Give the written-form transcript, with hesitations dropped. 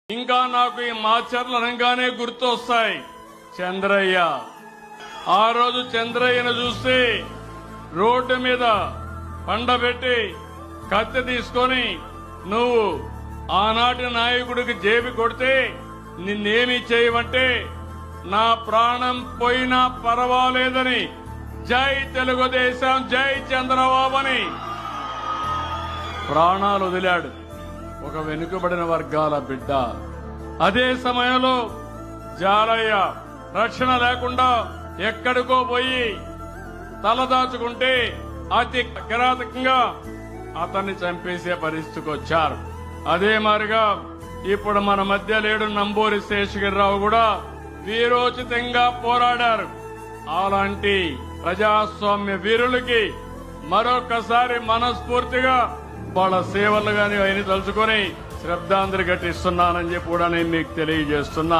ఇంకా నాకు ఈ మాచర్ల అనగానే గుర్తొస్తాయి చంద్రయ్య. ఆ రోజు చంద్రయ్యను చూస్తే రోడ్డు మీద పండబెట్టి కత్తి తీసుకొని నువ్వు ఆనాటి నాయకుడికి జేబి కొడితే నిన్నేమి చేయమంటే నా ప్రాణం పోయినా పర్వాలేదని జై తెలుగుదేశం జై చంద్రబాబు అని ప్రాణాలు వదిలాడు ఒక వెనుకబడిన వర్గాల బిడ్డ. అదే సమయంలో జాలయ్య రక్షణ లేకుండా ఎక్కడికో పోయి తలదాచుకుంటే అతి కిరాతకంగా అతన్ని చంపేసే పరిస్థితికి వచ్చారు. అదే మారిగా ఇప్పుడు మన మధ్య లేడు నంబూరి శేషగిరిరావు కూడా వీరోచితంగా పోరాడారు. అలాంటి ప్రజాస్వామ్య వీరులకి మరొకసారి మనస్ఫూర్తిగా వాళ్ళ సేవలు గాని అయిన తలుచుకొని శ్రద్ధాంజలి ఘటిస్తున్నానని చెప్పి కూడా నేను మీకు తెలియజేస్తున్నా.